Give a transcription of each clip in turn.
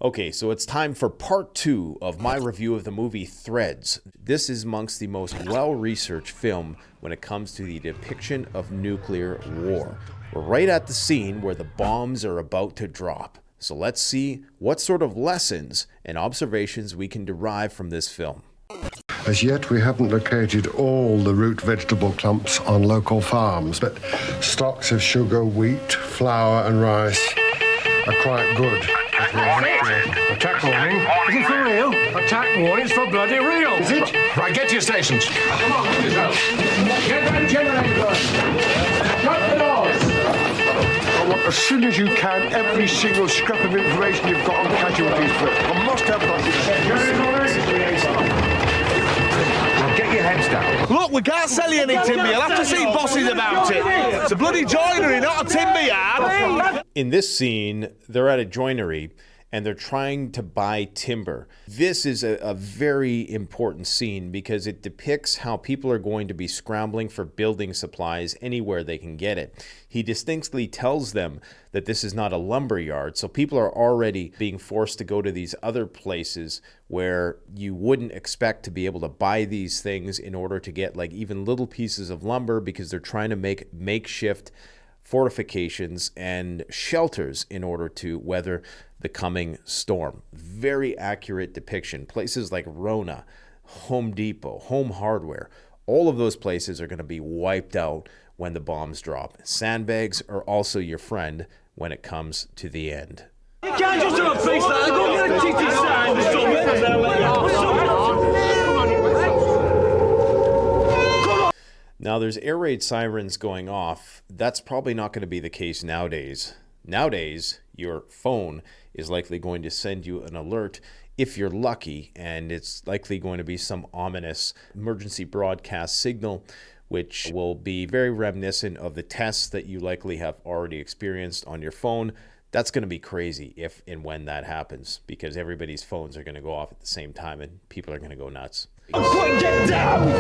Okay, so it's time for part 2 of my review of the movie Threads. This is amongst the most well-researched film when it comes to the depiction of nuclear war. We're right at the scene where the bombs are about to drop. So let's see what sort of lessons and observations we can derive from this film. As yet, we haven't located all the root vegetable clumps on local farms, but stocks of sugar, wheat, flour and rice are quite good. Attack warning. Is it for real? Attack warning is for bloody real. Is it? Right, get to your stations. Come on, get yourself. Get that generator going. Shut the doors. I want, as soon as you can, every single scrap of information you've got on casualties first. I must have that. Get your heads down. Look, we can't sell you any timber. You'll have to see bosses about it. It's a bloody joinery, not a timber yard. In this scene, they're at a joinery and they're trying to buy timber. This is a very important scene because it depicts how people are going to be scrambling for building supplies anywhere they can get it. He distinctly tells them that this is not a lumber yard, so people are already being forced to go to these other places where you wouldn't expect to be able to buy these things in order to get like even little pieces of lumber, because they're trying to make makeshift fortifications and shelters in order to weather the coming storm. Very accurate depiction. Places like Rona, Home Depot, Home Hardware, all of those places are going to be wiped out when the bombs drop. Sandbags are also your friend when it comes to the end. You can't just do a face like that. Go get a titty sign or something. Now, there's air raid sirens going off. That's probably not going to be the case nowadays. Nowadays, your phone is likely going to send you an alert if you're lucky, and it's likely going to be some ominous emergency broadcast signal, which will be very reminiscent of the tests that you likely have already experienced on your phone. That's going to be crazy if and when that happens, because everybody's phones are going to go off at the same time and people are going to go nuts. Get down!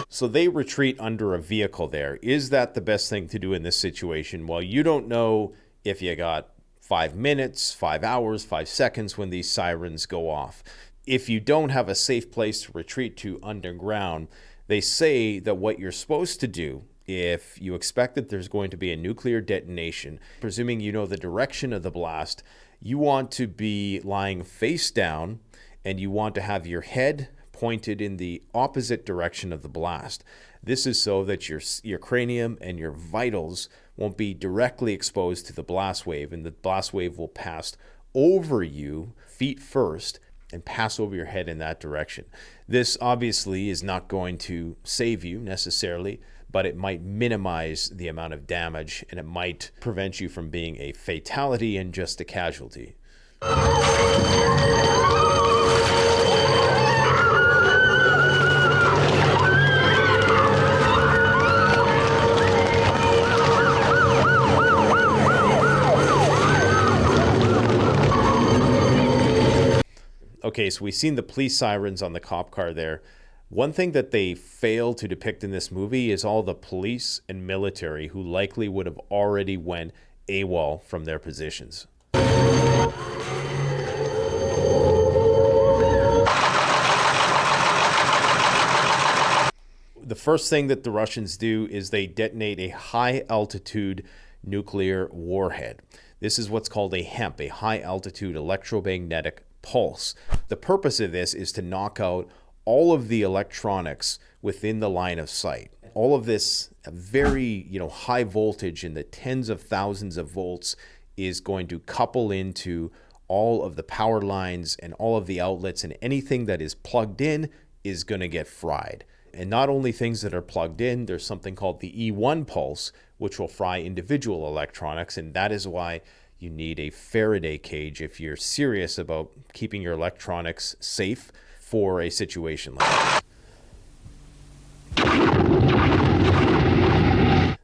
So they retreat under a vehicle there. Is that the best thing to do in this situation? Well, you don't know if you got 5 minutes, 5 hours, 5 seconds when these sirens go off. If you don't have a safe place to retreat to underground, they say that what you're supposed to do, if you expect that there's going to be a nuclear detonation, presuming you know the direction of the blast, you want to be lying face down and you want to have your head pointed in the opposite direction of the blast. This is so that your cranium and your vitals won't be directly exposed to the blast wave, and the blast wave will pass over you feet first and pass over your head in that direction. This obviously is not going to save you necessarily, but it might minimize the amount of damage, and it might prevent you from being a fatality and just a casualty. Okay, so we've seen the police sirens on the cop car there. One thing that they fail to depict in this movie is all the police and military who likely would have already went AWOL from their positions. The first thing that the Russians do is they detonate a high-altitude nuclear warhead. This is what's called a HEMP, a high-altitude electromagnetic pulse. The purpose of this is to knock out all of the electronics within the line of sight. All of this very, high voltage in the tens of thousands of volts is going to couple into all of the power lines and all of the outlets, and anything that is plugged in is going to get fried. And not only things that are plugged in, there's something called the E1 pulse, which will fry individual electronics, and that is why you need a Faraday cage if you're serious about keeping your electronics safe for a situation like this.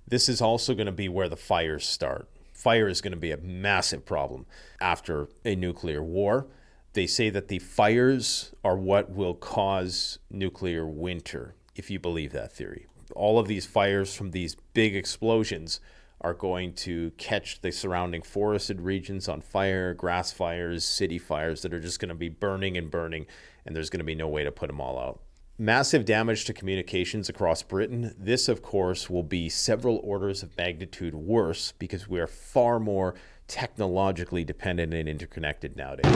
This is also going to be where the fires start. Fire is going to be a massive problem after a nuclear war. They say that the fires are what will cause nuclear winter, if you believe that theory. All of these fires from these big explosions are going to catch the surrounding forested regions on fire, grass fires, city fires that are just going to be burning and burning, and there's going to be no way to put them all out. Massive damage to communications across Britain. This, of course, will be several orders of magnitude worse because we are far more technologically dependent and interconnected nowadays.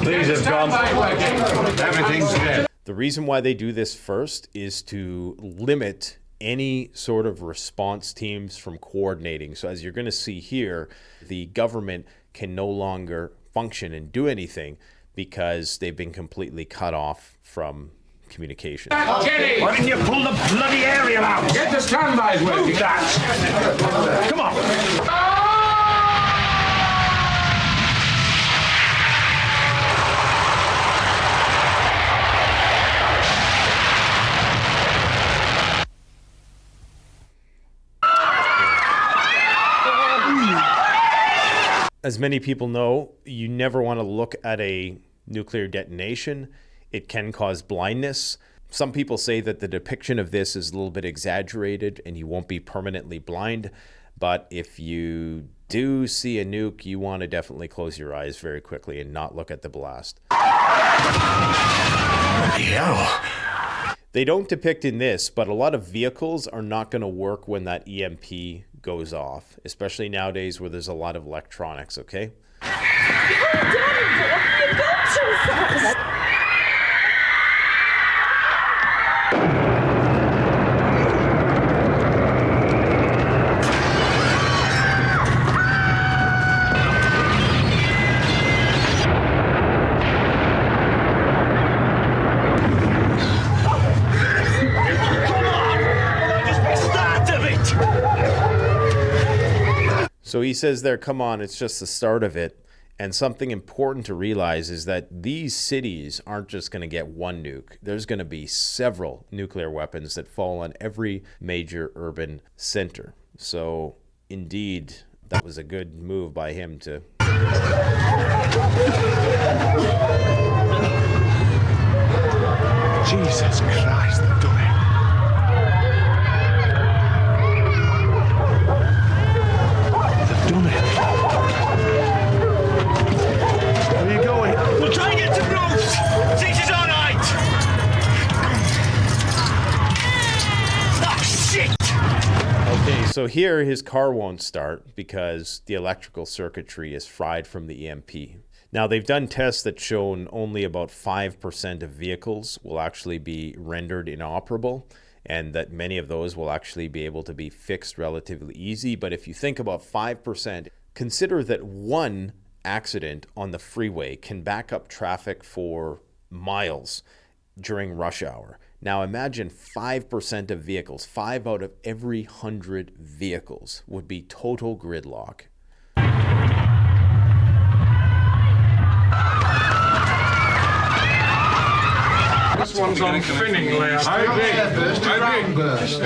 These have gone. Everything's dead. The reason why they do this first is to limit any sort of response teams from coordinating. So as you're going to see here, the government can no longer function and do anything because they've been completely cut off from communication. Jenny! Why didn't you pull the bloody aerial out? Get the standbys working. Move that! Come on! As many people know, you never want to look at a nuclear detonation. It can cause blindness. Some people say that the depiction of this is a little bit exaggerated and you won't be permanently blind. But if you do see a nuke, you want to definitely close your eyes very quickly and not look at the blast. Hell. They don't depict in this, but a lot of vehicles are not going to work when that EMP goes off, especially nowadays where there's a lot of electronics, okay? So he says there, come on, it's just the start of it. And something important to realize is that these cities aren't just going to get one nuke. There's going to be several nuclear weapons that fall on every major urban center. So indeed, that was a good move by him to... Jesus Christ, they've done it. Done it. Where are you going? We'll try and get to Bruce. Think she's all right. Oh, shit. Okay, so here his car won't start because the electrical circuitry is fried from the EMP. Now, they've done tests that shown only about 5% of vehicles will actually be rendered inoperable, and that many of those will actually be able to be fixed relatively easy. But if you think about 5%, consider that one accident on the freeway can back up traffic for miles during rush hour. Now imagine 5% of vehicles, 5 out of every 100 vehicles would be total gridlock. This one's on spinning layout. How big? Ground burst.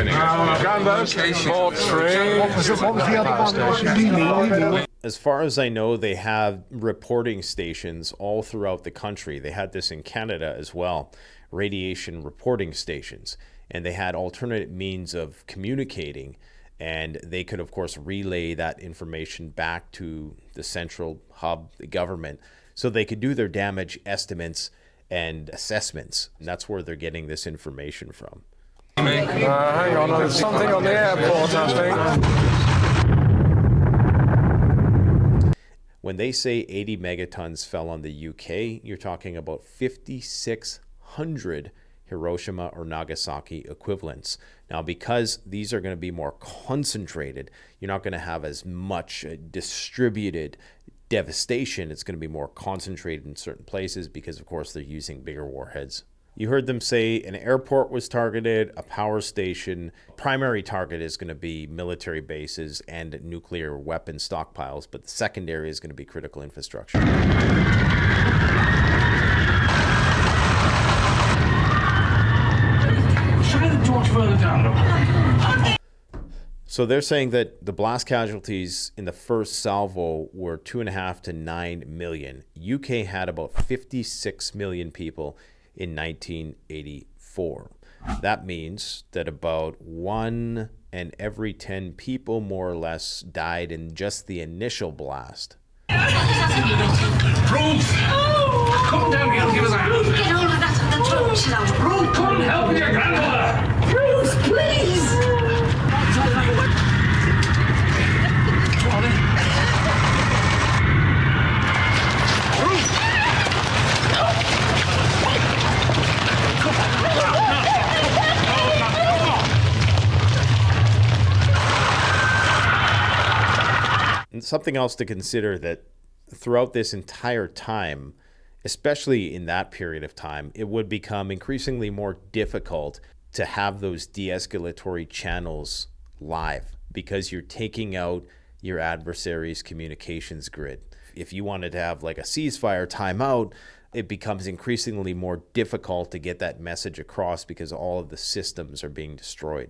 Port train. What was the other one? As far as I know, they have reporting stations all throughout the country. They had this in Canada as well, radiation reporting stations. And they had alternate means of communicating. And they could, of course, relay that information back to the central hub, the government, so they could do their damage estimates and assessments. And that's where they're getting this information from. Hang on, there's something on the airport, I think. When they say 80 megatons fell on the UK, you're talking about 5,600 Hiroshima or Nagasaki equivalents. Now, because these are going to be more concentrated, you're not going to have as much distributed devastation. It's going to be more concentrated in certain places because, of course, they're using bigger warheads. You heard them say an airport was targeted, a power station. Primary target is going to be military bases and nuclear weapon stockpiles, but the secondary is going to be critical infrastructure. So they're saying that the blast casualties in the first salvo were 2.5 to 9 million. UK had about 56 million people in 1984. That means that about 1 in every 10 people, more or less, died in just the initial blast. Ruth! Come down here and give us a hand. Get all of that on the torch now. Ruth, come and help with your grandmother. Bruce, please! And something else to consider, that throughout this entire time, especially in that period of time, it would become increasingly more difficult to have those de-escalatory channels live, because you're taking out your adversary's communications grid. If you wanted to have like a ceasefire timeout, it becomes increasingly more difficult to get that message across because all of the systems are being destroyed.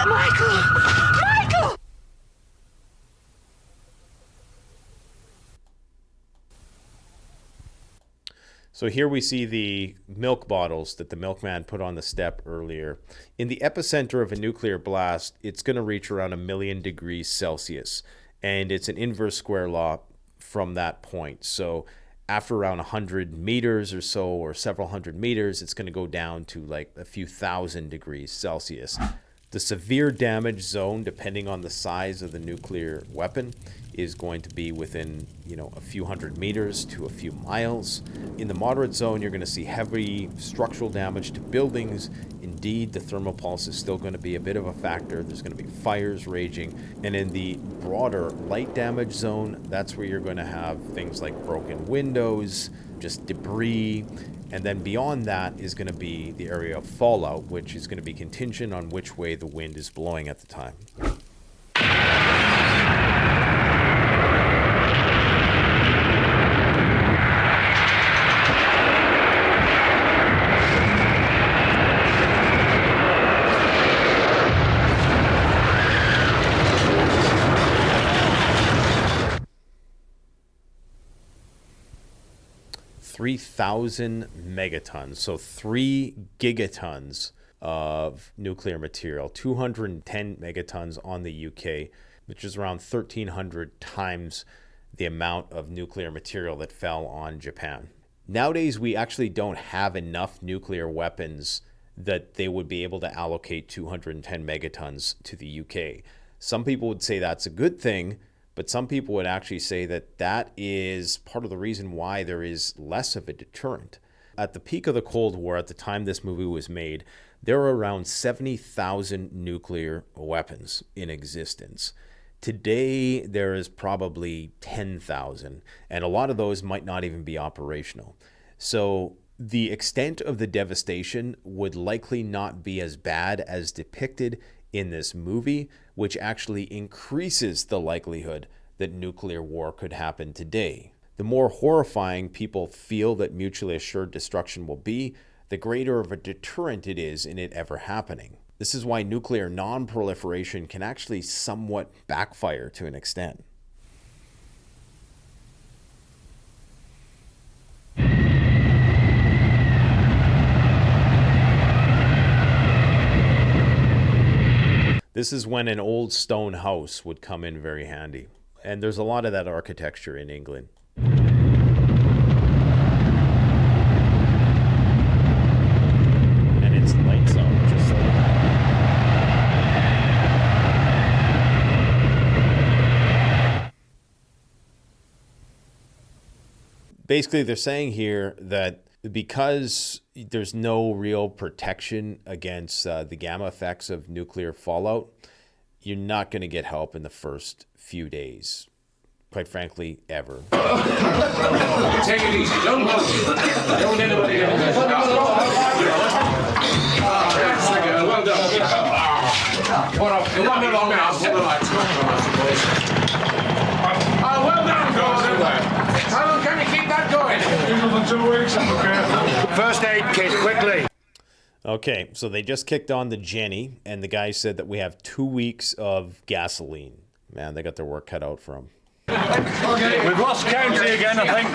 Michael! So here we see the milk bottles that the milkman put on the step earlier. In the epicenter of a nuclear blast, it's going to reach around 1,000,000 degrees Celsius, and it's an inverse square law from that point. So after around 100 meters or so, or several hundred meters, it's going to go down to like a few thousand degrees Celsius. The severe damage zone, depending on the size of the nuclear weapon, is going to be within, a few hundred meters to a few miles. In the moderate zone, you're going to see heavy structural damage to buildings. Indeed, the thermal pulse is still going to be a bit of a factor. There's going to be fires raging. And in the broader light damage zone, that's where you're going to have things like broken windows, just debris. And then beyond that is going to be the area of fallout, which is going to be contingent on which way the wind is blowing at the time. (3,000 megatons, so 3 gigatons of nuclear material, 210 megatons on the UK, which is around 1,300 times the amount of nuclear material that fell on Japan. Nowadays, we actually don't have enough nuclear weapons that they would be able to allocate 210 megatons to the UK. Some people would say that's a good thing, but some people would actually say that that is part of the reason why there is less of a deterrent. At the peak of the Cold War, at the time this movie was made, there were around 70,000 nuclear weapons in existence. Today, there is probably 10,000, and a lot of those might not even be operational. So the extent of the devastation would likely not be as bad as depicted in this movie, which actually increases the likelihood that nuclear war could happen today. The more horrifying people feel that mutually assured destruction will be, the greater of a deterrent it is in it ever happening. This is why nuclear non-proliferation can actually somewhat backfire to an extent. This is when an old stone house would come in very handy. And there's a lot of that architecture in England. And it's lights out just like that. Basically, they're saying here that because there's no real protection against the gamma effects of nuclear fallout, you're not going to get help in the first few days. Quite frankly, ever. Take it easy. Don't move. Don't let anybody else. That's the girl. Well done. What up? You want me along now? Pull the lights. Oh, well done, Gordon. How long can you keep that going? Another 2 weeks, I'm okay. First aid kit, quickly. Okay, so they just kicked on the Jenny, and the guy said that we have 2 weeks of gasoline. Man, they got their work cut out for them. We've lost county again, I think.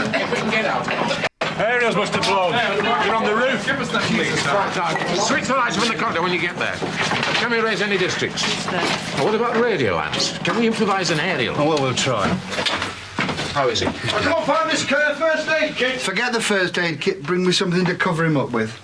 Aerials must have blown. You're on the roof. Switch the lights from the corridor when you get there. Can we raise any districts? Now, what about radio lamps? Can we improvise an aerial? Oh, well, we'll try. How is it? I can't find this first aid kit. Forget the first aid kit. Bring me something to cover him up with.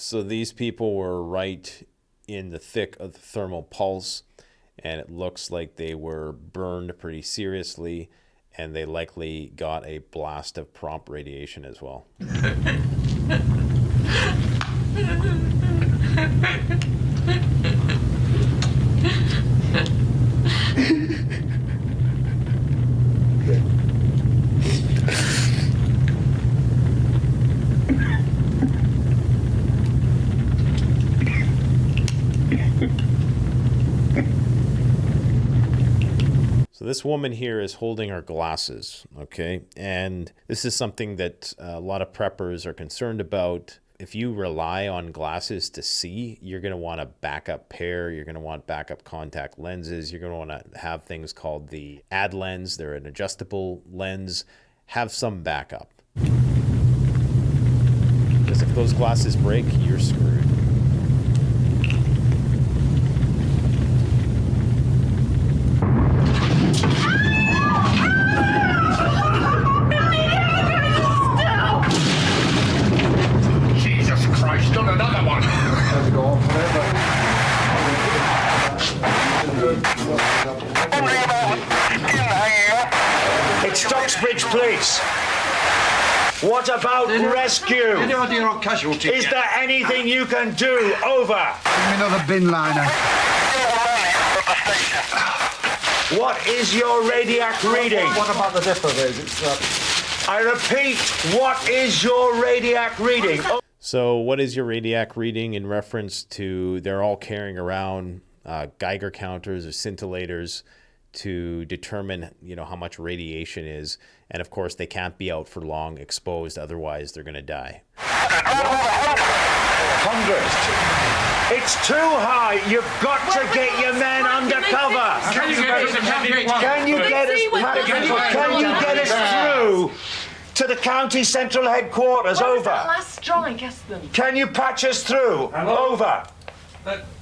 So these people were right in the thick of the thermal pulse, and it looks like they were burned pretty seriously, and they likely got a blast of prompt radiation as well. So this woman here is holding her glasses, okay? And this is something that a lot of preppers are concerned about. If you rely on glasses to see, you're going to want a backup pair. You're going to want backup contact lenses. You're going to want to have things called the ad lens. They're an adjustable lens. Have some backup. Because if those glasses break, you're screwed. It's Stocksbridge Police. What about rescue? Any idea on Casualty? Is there anything you can do? Over. Give me another bin liner. What is your radiac reading? What about the depot there? I repeat, what is your radiac reading? So what is your radiac reading in reference to they're all carrying around Geiger counters or scintillators to determine, how much radiation is. And of course, they can't be out for long exposed, otherwise they're going to die. 100. It's too high. You've got to get your men under cover. Can you get us through to the county central headquarters? Over. Last straw, I guess them. Can you patch us through? Hello? Over.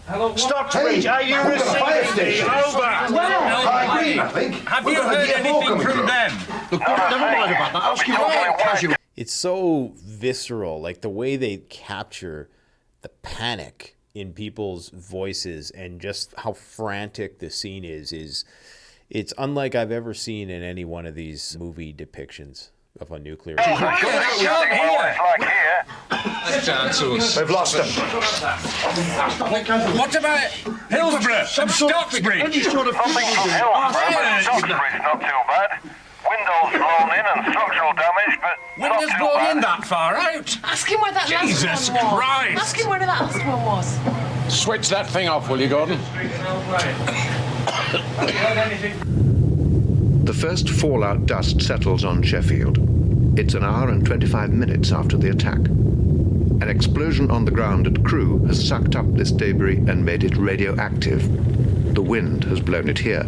Hello? Stocksbridge, are you receiving me? Over. I agree, I think. Have you heard anything from them? Look, never mind about that. Ask you about Casualty. It's so visceral, like the way they capture the panic in people's voices and just how frantic the scene is it's unlike I've ever seen in any one of these movie depictions of a nuclear We've lost them. What about Hillsborough and Stocksbridge? Any sort of Stocksbridge not too bad. Windows blown in and structural damage, but Windows not too blown bad. in that far out? Ask him where that Jesus last one was. Christ. Ask him where that last one was. Switch that thing off, will you, Gordon? The first fallout dust settles on Sheffield. It's an hour and 25 minutes after the attack. An explosion on the ground at Crewe has sucked up this debris and made it radioactive. The wind has blown it here.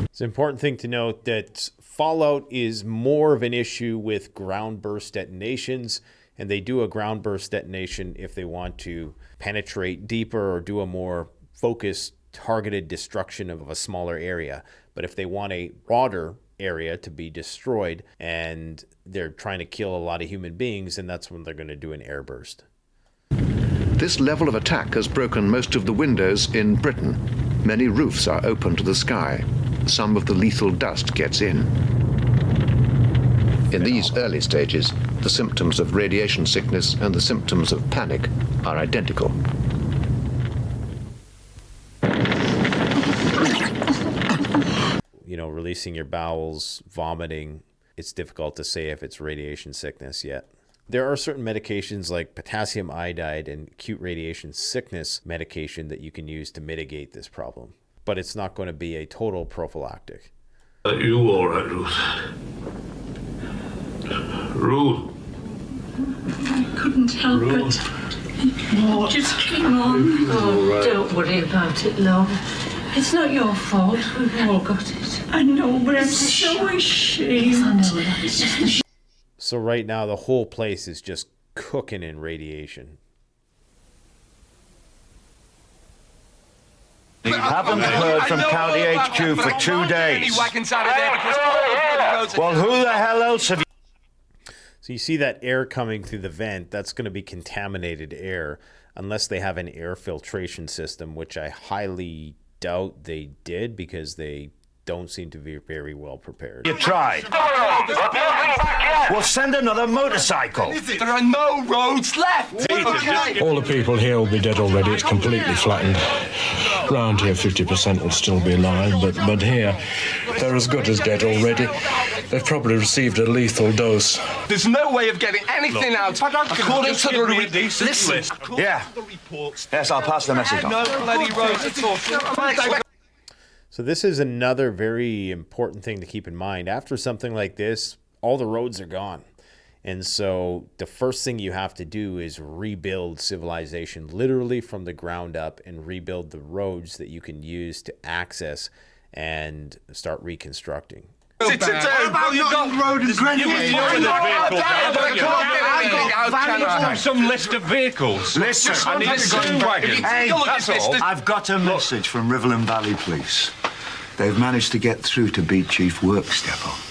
It's an important thing to note that fallout is more of an issue with ground burst detonations, and they do a ground burst detonation if they want to penetrate deeper or do a more focused, targeted destruction of a smaller area. But if they want a broader area to be destroyed and they're trying to kill a lot of human beings, then that's when they're going to do an airburst. This level of attack has broken most of the windows in Britain. Many roofs are open to the sky. Some of the lethal dust gets in. In these early stages, the symptoms of radiation sickness and the symptoms of panic are identical. Releasing your bowels, vomiting, it's difficult to say if it's radiation sickness yet. There are certain medications like potassium iodide and acute radiation sickness medication that you can use to mitigate this problem. but it's not going to be a total prophylactic. Are you all right, Ruth? Ruth? I couldn't help it. It just came on. Oh, don't worry about it, love. It's not your fault. We've all got it. I know, but I'm so ashamed. I know that. It's just the So right now, the whole place is just cooking in radiation. We haven't heard from County HQ for 2 days. Well, who the hell else have you... So you see that air coming through the vent, that's going to be contaminated air, unless they have an air filtration system, which I highly doubt they did, because they don't seem to be very well prepared. You tried. Well, send another motorcycle. There are no roads left. All the people here will be dead already. It's completely flattened. Round here, 50% will still be alive, but here, they're as good as dead already. They've probably received a lethal dose. There's no way of getting anything out. According to the Listen. Yeah. Yes, I'll pass the message on. No bloody roads at all. So this is another very important thing to keep in mind. After something like this, all the roads are gone. And so the first thing you have to do is rebuild civilization literally from the ground up and rebuild the roads that you can use to access and start reconstructing. What about Notting Road and Greenwich? Some list of vehicles. Listen, I need a steam wagon. Hey, That's all. I've got a message from Riverland Valley Police. They've managed to get through to Beat Chief Workstepper.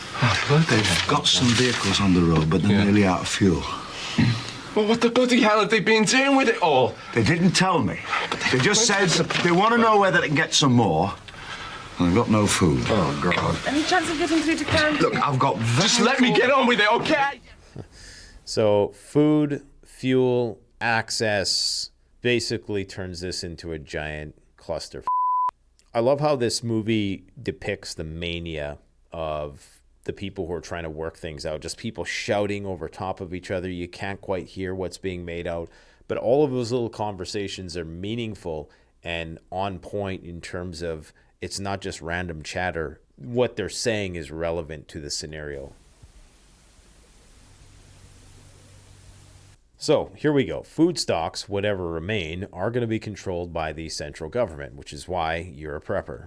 They've got some vehicles on the road, but they're nearly out of fuel. Well, what the bloody hell have they been doing with it all? They didn't tell me. They just said they want to know whether they can get some more. And I've got no food. Oh, God. Any chance of getting through to County? Look, I've got Just let me get on with it, okay? So food, fuel, access basically turns this into a giant cluster. I love how this movie depicts the mania of the people who are trying to work things out. Just people shouting over top of each other. You can't quite hear what's being made out. But all of those little conversations are meaningful and on point in terms of it's not just random chatter. What they're saying is relevant to the scenario. So here we go. Food stocks, whatever remain, are going to be controlled by the central government, which is why you're a prepper.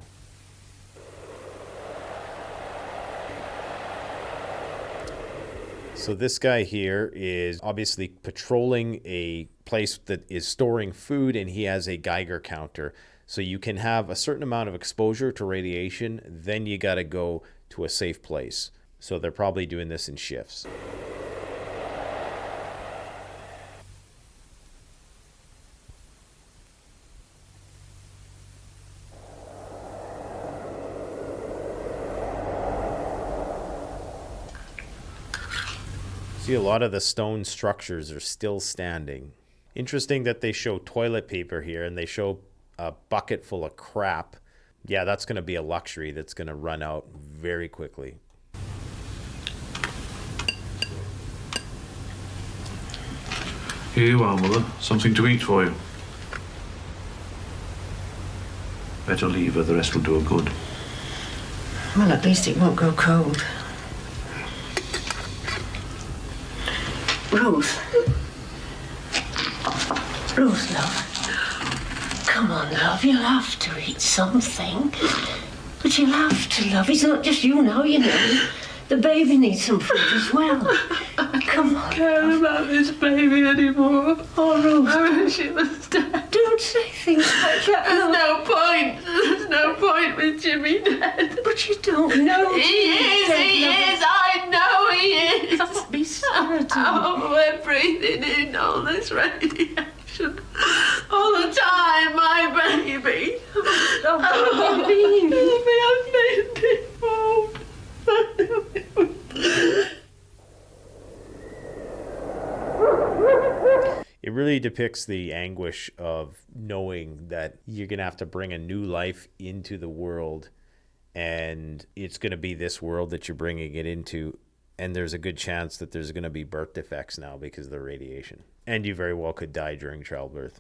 So this guy here is obviously patrolling a place that is storing food, and he has a Geiger counter. So you can have a certain amount of exposure to radiation, then you got to go to a safe place. So they're probably doing this in shifts. See, a lot of the stone structures are still standing. Interesting that they show toilet paper here and they show a bucket full of crap. Yeah, that's going to be a luxury that's going to run out very quickly. Here you are, Mother. Something to eat for you. Better leave her, the rest will do her good. Well, at least it won't go cold. Ruth. Ruth, love. Come on, love. You'll have to eat something. But you'll have to, love. It's not just you now, you know. The baby needs some food as well. Come on. I don't care about this baby anymore. Oh, Ruth. I wish it was dead. Don't say things like that. There's love. no point. There's no point with Jimmy dead. But you don't know. He is. I know he is. Don't be certain. Oh, we're breathing in all this radiation. All the time, my baby. Oh, baby. It really depicts the anguish of knowing that you're going to have to bring a new life into the world, and it's going to be this world that you're bringing it into, and there's a good chance that there's going to be birth defects now because of the radiation, and you very well could die during childbirth.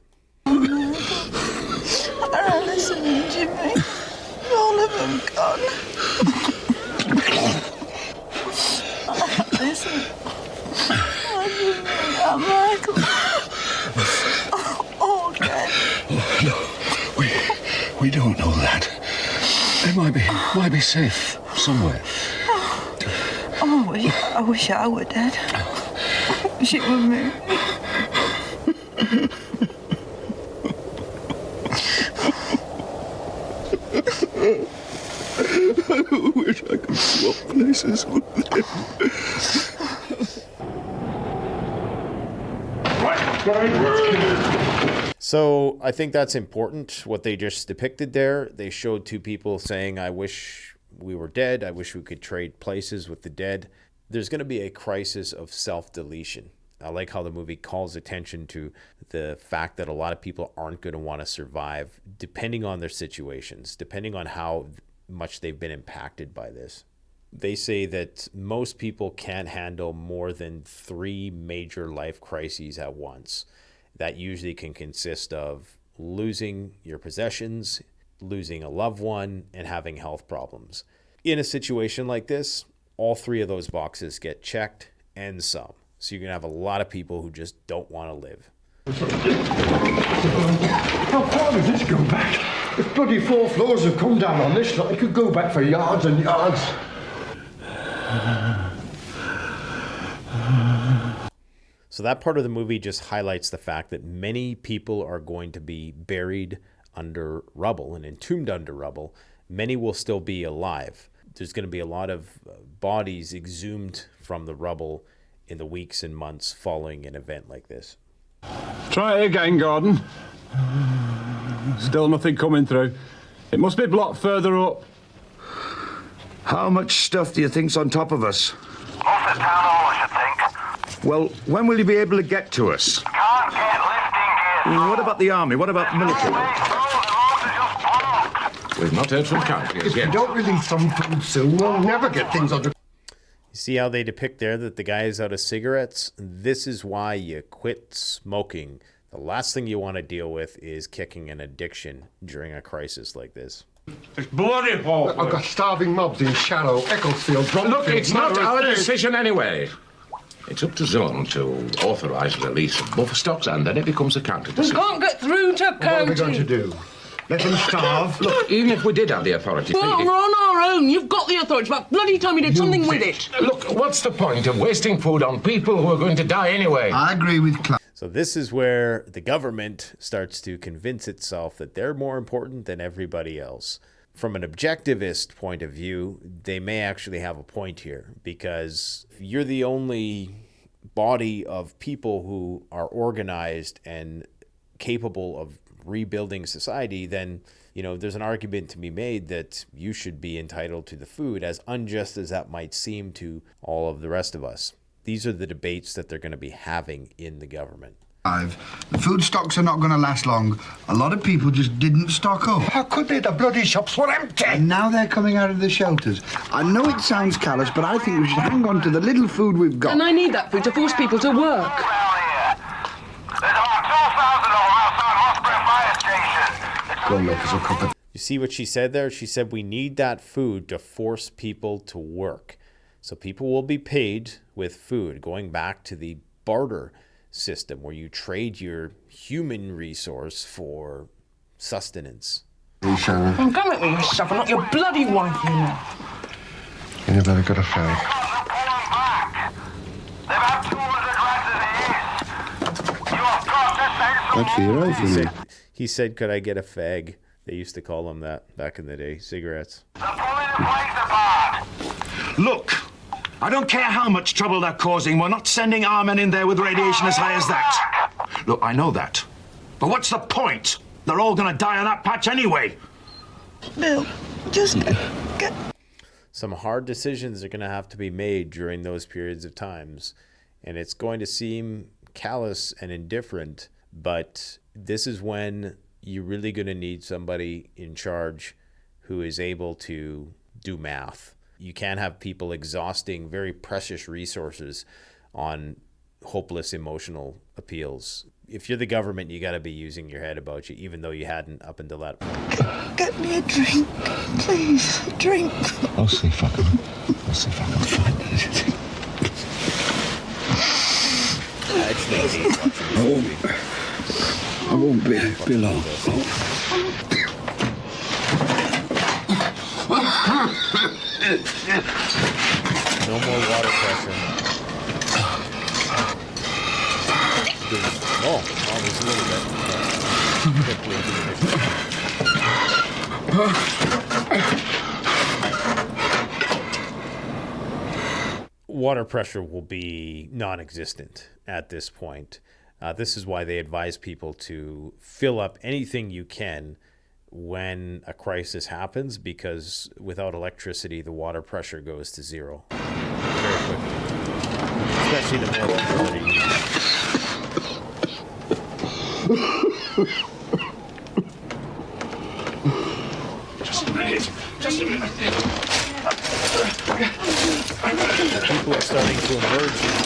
Listen, Jimmy. them gone. Listen. I didn't know that, Michael. Oh, dead. No, we don't know that. They might be safe somewhere. Oh, I wish I were dead. I wish it were me. I wish I could swap places with them. So I think that's important, what they just depicted there. They showed two people saying, I wish we were dead. I wish we could trade places with the dead. There's going to be a crisis of self-deletion. I like how the movie calls attention to the fact that a lot of people aren't going to want to survive depending on their situations, depending on how much they've been impacted by this. They say that most people can't handle more than 3 major life crises at once. That usually can consist of losing your possessions, losing a loved one, and having health problems. In a situation like this, all 3 of those boxes get checked and some. So you're going to have a lot of people who just don't want to live. How far does this go back? The bloody 4 floors have come down on this. It could go back for yards and yards. So that part of the movie just highlights the fact that many people are going to be buried under rubble and entombed under rubble. Many will still be alive. There's going to be a lot of bodies exhumed from the rubble in the weeks and months following an event like this. Try it again, Gordon. Still nothing coming through. It must be blocked further up. How much stuff do you think's on top of us? Most of town hall, I should think. Well, when will you be able to get to us? Can't get lifting gear. What about the army? What about military? We've not heard from Casualty If yet. we don't release some food soon, we'll never get things under. You see how they depict there that the guy is out of cigarettes? This is why you quit smoking. The last thing you want to deal with is kicking an addiction during a crisis like this. It's bloody hopeless. I've got starving mobs in Shallow, Ecclesfield, Look, it's not our decision anyway. It's up to Zone to authorise the release of buffer stocks, and then it becomes a county We decision. can't get through to What are we going to county. do? Let them starve? Look, even if we did have the authority... Well, we're on our own. You've got the authority. But bloody time you did something with it. Look, what's the point of wasting food on people who are going to die anyway? I agree with Clive. So this is where the government starts to convince itself that they're more important than everybody else. From an objectivist point of view, they may actually have a point here, because if you're the only body of people who are organized and capable of rebuilding society, then, you know, there's an argument to be made that you should be entitled to the food, as unjust as that might seem to all of the rest of us. These are the debates that they're going to be having in the government. The food stocks are not going to last long. A lot of people just didn't stock up. How could they? The bloody shops were empty. And now they're coming out of the shelters. I know it sounds callous, but I think we should hang on to the little food we've got. And I need that food to force people to work. There's about 2,000 of them outside Roxbury Fire Station. Go and make us a cup of... You see what she said there? She said we need that food to force people to work. So people will be paid with food, going back to the barter system where you trade your human resource for sustenance. Come with me yourself, and not your bloody wife, you know. You better get a fag. That's for your own food. He said, could I get a fag? They used to call them that back in the day, cigarettes. Look, I don't care how much trouble they're causing. We're not sending our men in there with radiation as high as that. Look, I know that. But what's the point? They're all going to die on that patch anyway. Bill, just get... Some hard decisions are going to have to be made during those periods of times. And it's going to seem callous and indifferent, but this is when you're really going to need somebody in charge who is able to do math. You can't have people exhausting very precious resources on hopeless emotional appeals. If you're the government, you got to be using your head about you, even though you hadn't up until that point. Get me a drink, please. A drink. I'll see if I can find anything. I won't be long. No more water pressure. There's a little bit. Quickly into the mission. Water pressure will be non-existent at this point. This is why they advise people to fill up anything you can when a crisis happens, because without electricity, the water pressure goes to zero very quickly, especially the more people that are using it. Just a minute. People are starting to emerge now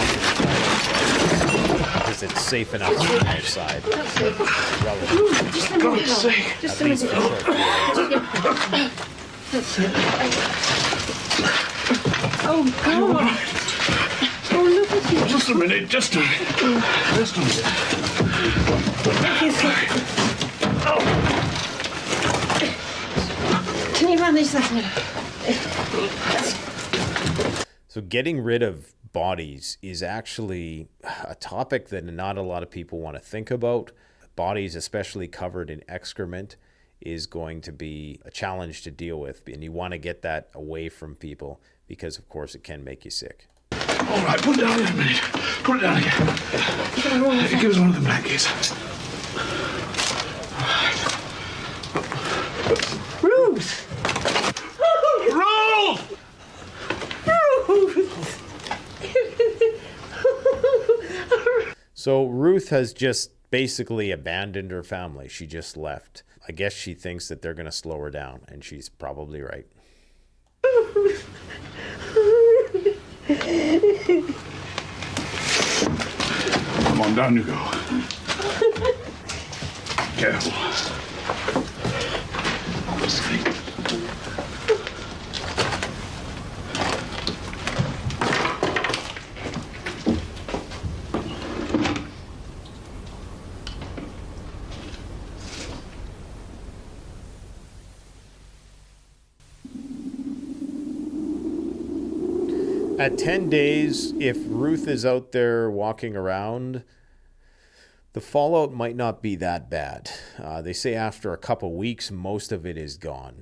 because it's safe enough to be outside. For God's sake. At least for short periods. That's it. Oh, God. Oh, look at you. Just a minute. Can you manage that? So getting rid of bodies is actually a topic that not a lot of people want to think about. Bodies, especially covered in excrement, is going to be a challenge to deal with. And you want to get that away from people because, of course, it can make you sick. All right, put it down in a minute. Put it down again. Give us one of the blankets. Ruth! So Ruth has just basically abandoned her family. She just left. I guess she thinks that they're going to slow her down, and she's probably right. Come on, down you go. Careful. At 10 days, if Ruth is out there walking around, the fallout might not be that bad. They say after a couple weeks, most of it is gone.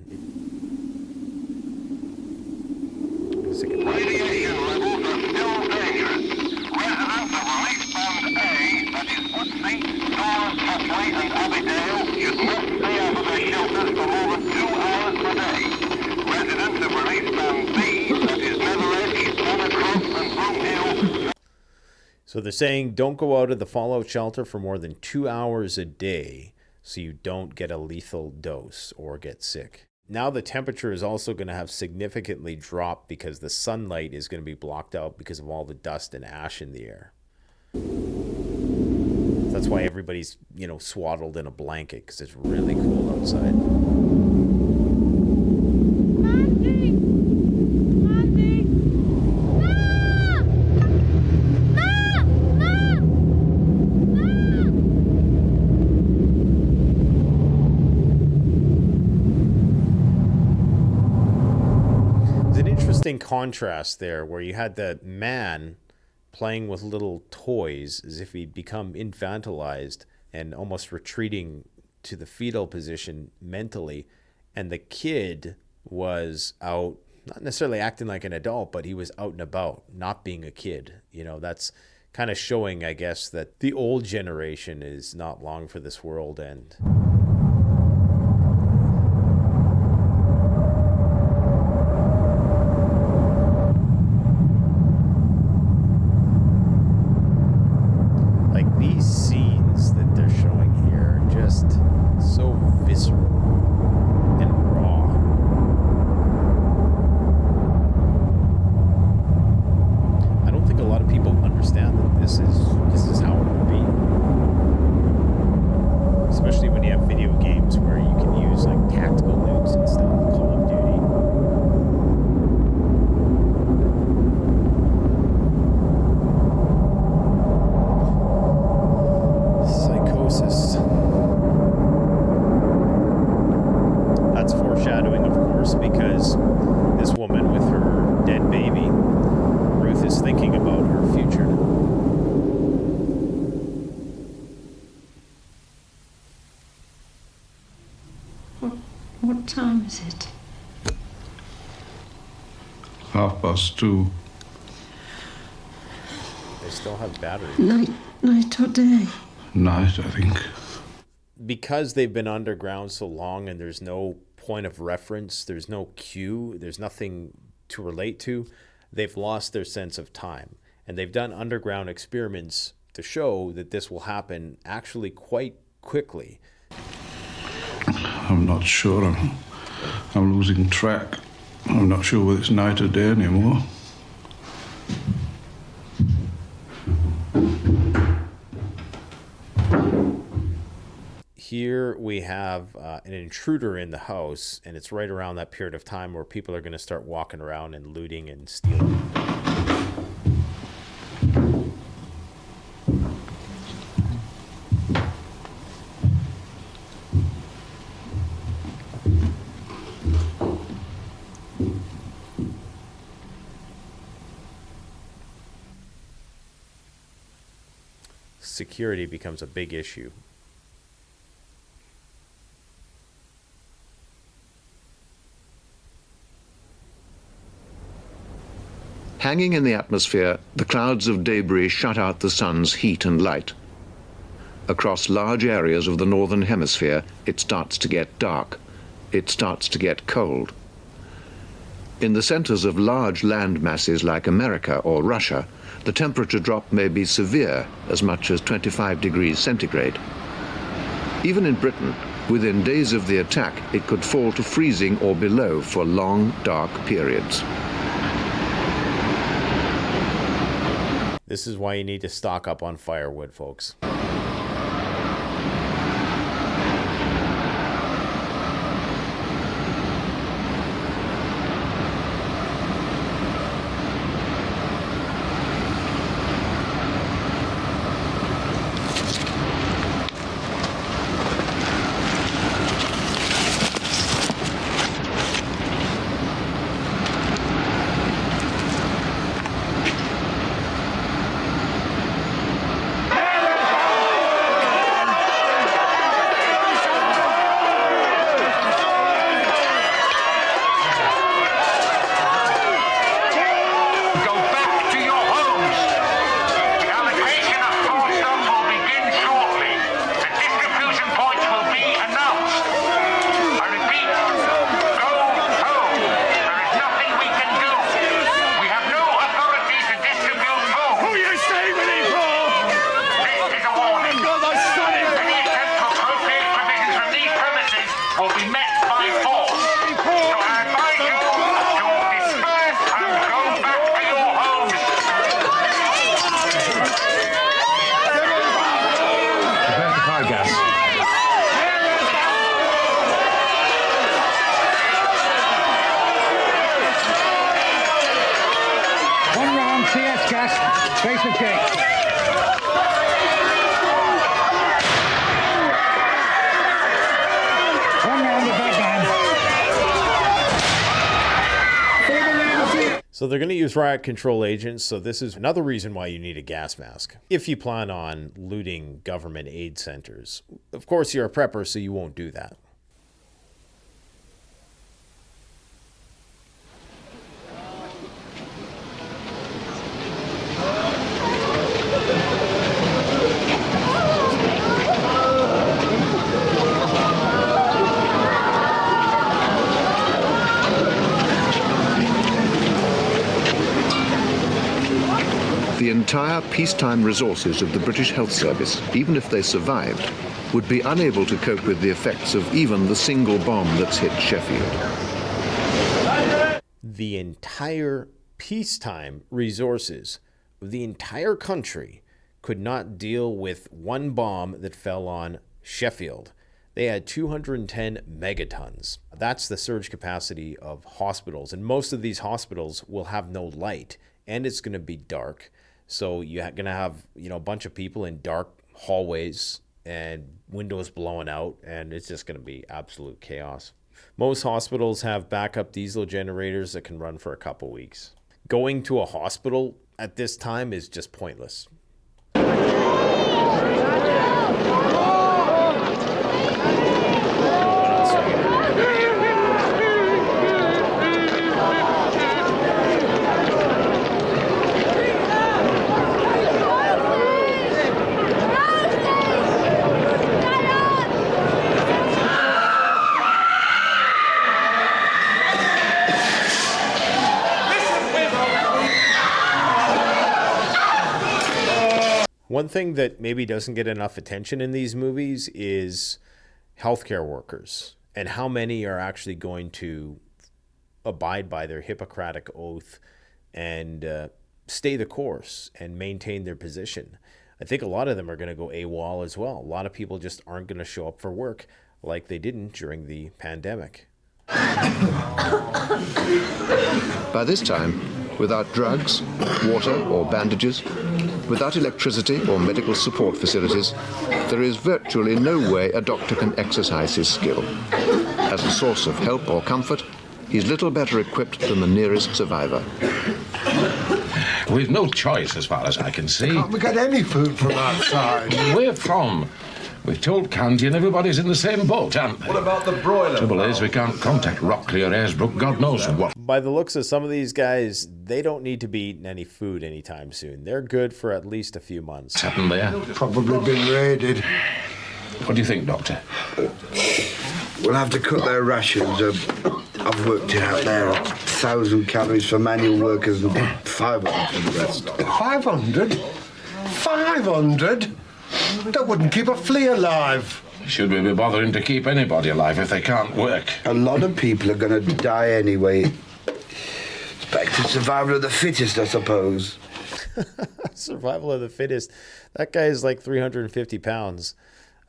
Radiation levels are still dangerous. Residents of Relief Band A, that is Woodsey, Storrs, Hatley and Abbeydale, should not stay out of their shelters for more than 2 hours per day. Residents of Relief Band B, that is Netherledge, Monacross and Broomhill. So they're saying don't go out of the fallout shelter for more than 2 hours a day so you don't get a lethal dose or get sick. Now the temperature is also going to have significantly dropped because the sunlight is going to be blocked out because of all the dust and ash in the air. That's why everybody's, swaddled in a blanket, because it's really cold outside. Contrast there where you had the man playing with little toys as if he'd become infantilized and almost retreating to the fetal position mentally, and the kid was out, not necessarily acting like an adult, but he was out and about, not being a kid. That's kind of showing, I guess, that the old generation is not long for this world end. This is worse because this woman with her dead baby, Ruth, is thinking about her future. What time is it? 2:30. They still have batteries. Night or day? Night, I think. Because they've been underground so long and there's no point of reference, there's no cue, there's nothing to relate to, they've lost their sense of time. And they've done underground experiments to show that this will happen actually quite quickly. I'm not sure. I'm losing track. I'm not sure whether it's night or day anymore. Here we have an intruder in the house, and it's right around that period of time where people are going to start walking around and looting and stealing. Security becomes a big issue. Hanging in the atmosphere, the clouds of debris shut out the sun's heat and light. Across large areas of the northern hemisphere, it starts to get dark. It starts to get cold. In the centers of large land masses like America or Russia, the temperature drop may be severe, as much as 25 degrees centigrade. Even in Britain, within days of the attack, it could fall to freezing or below for long, dark periods. This is why you need to stock up on firewood, folks. So they're going to use riot control agents, so this is another reason why you need a gas mask. If you plan on looting government aid centers. Of course, you're a prepper, so you won't do that. The entire peacetime resources of the British Health Service, even if they survived, would be unable to cope with the effects of even the single bomb that's hit Sheffield. The entire peacetime resources of the entire country could not deal with one bomb that fell on Sheffield. They had 210 megatons. That's the surge capacity of hospitals. And most of these hospitals will have no light, and it's going to be dark. So you're going to have, a bunch of people in dark hallways and windows blowing out, and it's just going to be absolute chaos. Most hospitals have backup diesel generators that can run for a couple weeks. Going to a hospital at this time is just pointless. One thing that maybe doesn't get enough attention in these movies is healthcare workers and how many are actually going to abide by their Hippocratic oath and stay the course and maintain their position. I think a lot of them are going to go AWOL as well. A lot of people just aren't going to show up for work like they didn't during the pandemic. By this time, without drugs, water or bandages, without electricity or medical support facilities, there is virtually no way a doctor can exercise his skill. As a source of help or comfort, he's little better equipped than the nearest survivor. We've no choice as far as I can see. Can't we get any food from outside? Where from? We've told Candy and everybody's in the same boat, haven't they? What about the broiler? Trouble is, we can't contact Rockley or Airsbrook, God knows what. By the looks of some of these guys, they don't need to be eating any food anytime soon. They're good for at least a few months. What's happened there? Probably been raided. What do you think, Doctor? We'll have to cut their rations. I've worked it out there. 1,000 calories for manual workers and 500 for the rest. 500? 500? That wouldn't keep a flea alive. Should we be bothering to keep anybody alive if they can't work? A lot of people are going to die anyway. It's back to survival of the fittest, I suppose. Survival of the fittest. That guy is like 350 pounds.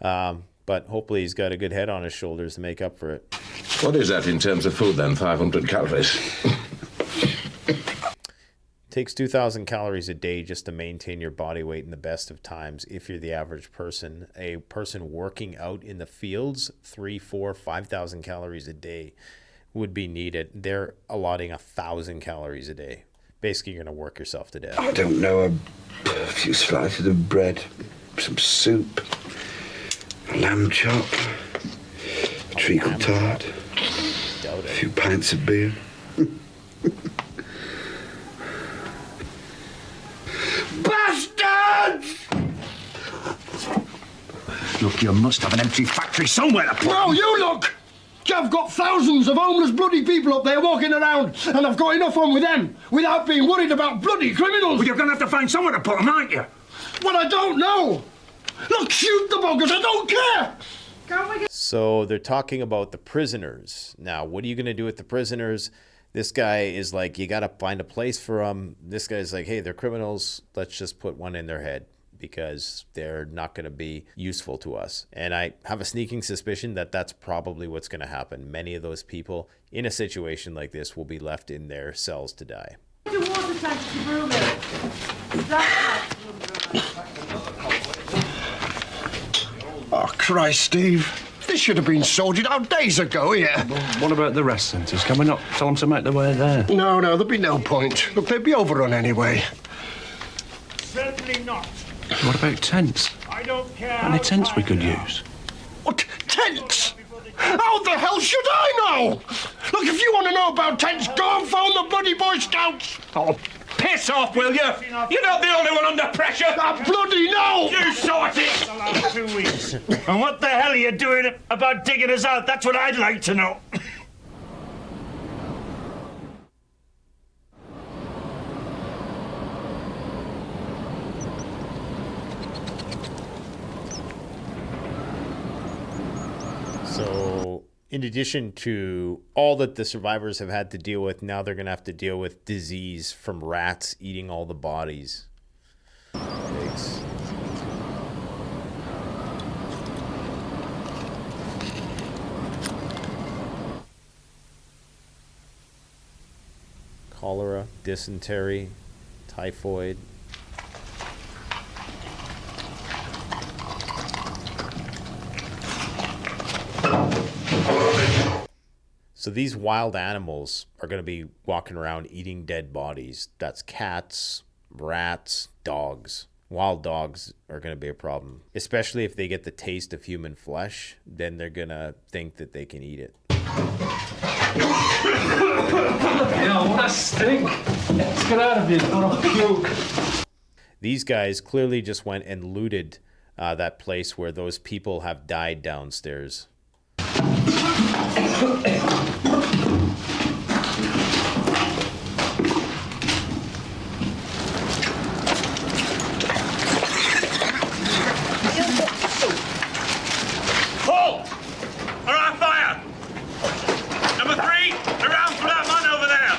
But hopefully he's got a good head on his shoulders to make up for it. What is that in terms of food then, 500 calories? Takes 2,000 calories a day just to maintain your body weight in the best of times. If you're the average person, a person working out in the fields, 3, 4, 5,000 calories a day would be needed. They're allotting 1,000 calories a day. Basically, you're going to work yourself to death. I don't know, a few slices of bread, some soup, a lamb chop, a treacle tart, a few pints of beer. Bastards! Look, you must have an empty factory somewhere to put No, you look! I've got thousands of homeless bloody people up there walking around, and I've got enough on with them without being worried about bloody criminals. Well, you're going to have to find somewhere to put them, aren't you? Well, I don't know. Look, shoot the buggers, I don't care. So they're talking about the prisoners. Now, what are you going to do with the prisoners? This guy is like, you got to find a place for them. This guy's like, hey, they're criminals. Let's just put one in their head because they're not going to be useful to us. And I have a sneaking suspicion that that's probably what's going to happen. Many of those people in a situation like this will be left in their cells to die. Oh, Christ, Steve. This should have been sorted out days ago, yeah. What about the rest centres? Can we not tell them to make their way there? No, there'd be no point. Look, they'd be overrun anyway. Certainly not. What about tents? I don't care. Any tents we could use? What, tents? How the hell should I know? Look, if you want to know about tents, go and phone the bloody Boy Scouts. Oh, piss off, will you? You're not the only one under pressure. I bloody know. You sort it. The last 2 weeks. And what the hell are you doing about digging us out? That's what I'd like to know. So in addition to all that the survivors have had to deal with, now they're going to have to deal with disease from rats eating all the bodies. Yikes. Cholera, dysentery, typhoid. So these wild animals are going to be walking around eating dead bodies. That's cats, rats, dogs. Wild dogs are going to be a problem, especially if they get the taste of human flesh. Then they're going to think that they can eat it. Yeah, what a stink. Let's get out of here. Gonna puke. These guys clearly just went and looted that place where those people have died downstairs. Paul! All right, fire! Number 3, around for that man over there!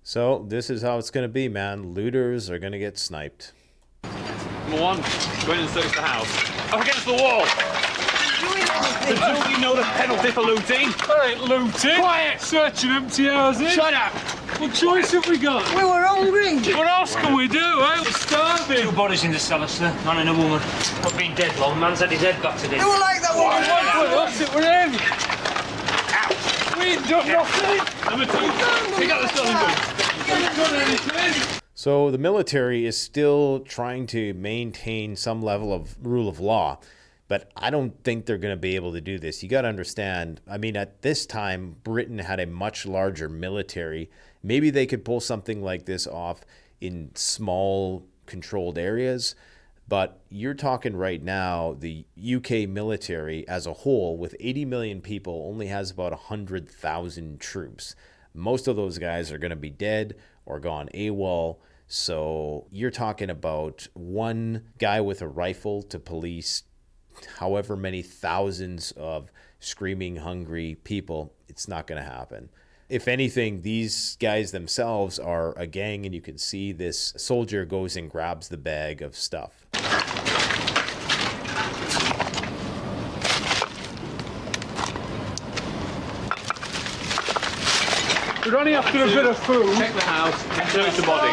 So this is how it's going to be, man. Looters are going to get sniped. Number 1, go in and search the house. Up against the wall! The two of you know the penalty for looting? I ain't looting. Quiet! Searching empty houses. Shut up! What choice have we got? We were hungry. What else can we do, eh? We're starving. 2 bodies in the cellar, sir. Man and a woman. Not been dead long. Man's had his head battered in. They were like that one. What's it? We're in. We ain't done nothing. Number 2, pick up the stolen goods. We ain't done anything. So the military is still trying to maintain some level of rule of law, but I don't think they're going to be able to do this. You got to understand, I mean, at this time, Britain had a much larger military. Maybe they could pull something like this off in small controlled areas, but you're talking right now, the UK military as a whole, with 80 million people, only has about 100,000 troops. Most of those guys are going to be dead or gone AWOL. So you're talking about one guy with a rifle to police however many thousands of screaming, hungry people. It's not going to happen. If anything, these guys themselves are a gang, and you can see this soldier goes and grabs the bag of stuff. We're only after a bit of food. Check the house and search the body.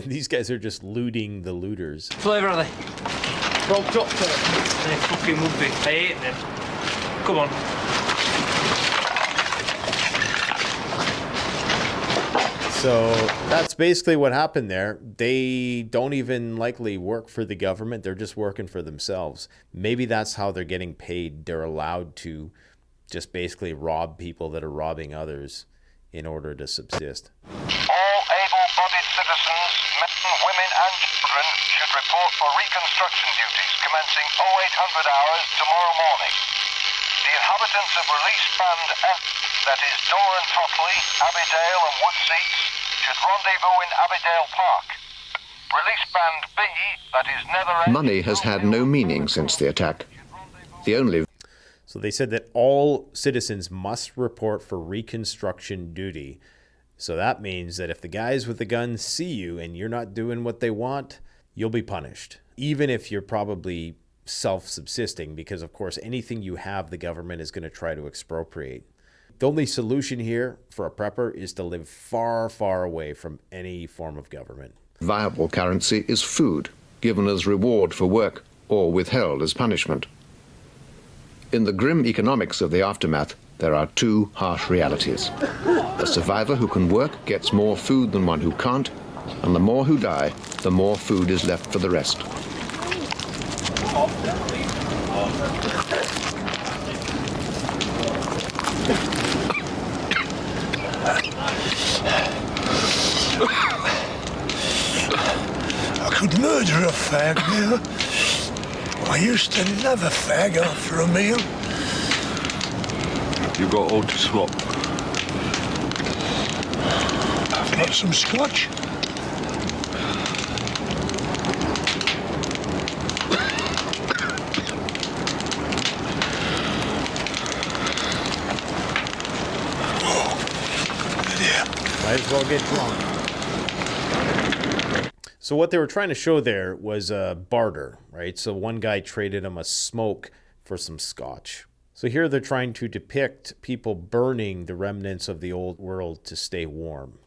These guys are just looting the looters. Flavour are they? Frog top top. They fucking would be. I hate them. Come on. So that's basically what happened there. They don't even likely work for the government. They're just working for themselves. Maybe that's how they're getting paid. They're allowed to just basically rob people that are robbing others in order to subsist. All able-bodied citizens, men, women and children should report for reconstruction duties commencing 0800 hours tomorrow morning. The inhabitants of Release Band F, that is Dore and Totley, Abbeydale and Woodseats, should rendezvous in Abbeydale Park. Release Band B, that is Netherend... Money has had no meaning since the attack. The only... So they said that all citizens must report for reconstruction duty. So that means that if the guys with the guns see you and you're not doing what they want, you'll be punished. Even if you're probably self-subsisting, because of course anything you have, the government is going to try to expropriate. The only solution here for a prepper is to live far, far away from any form of government. viable currency is food, given as reward for work or withheld as punishment. In the grim economics of the aftermath, there are two harsh realities. A survivor who can work gets more food than one who can't, and the more who die, the more food is left for the rest. I could murder a fag now. I used to love a fag after a meal. You got all to swap. I've got some scotch. Might as well get drunk. So what they were trying to show there was a barter, right? So one guy traded him a smoke for some scotch. So here they're trying to depict people burning the remnants of the old world to stay warm.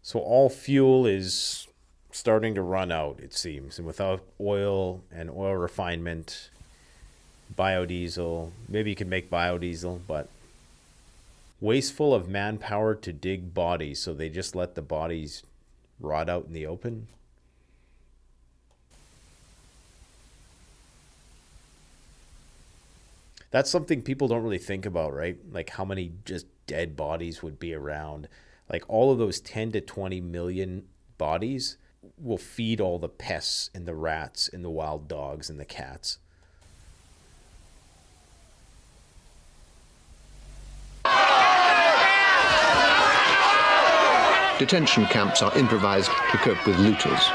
So all fuel is starting to run out, it seems. And without oil and oil refinement, biodiesel, maybe you could make biodiesel, but wasteful of manpower to dig bodies, so they just let the bodies rot out in the open. That's something people don't really think about, right? Like how many just dead bodies would be around. Like all of those 10 to 20 million bodies will feed all the pests and the rats and the wild dogs and the cats. Detention camps are improvised to cope with looters.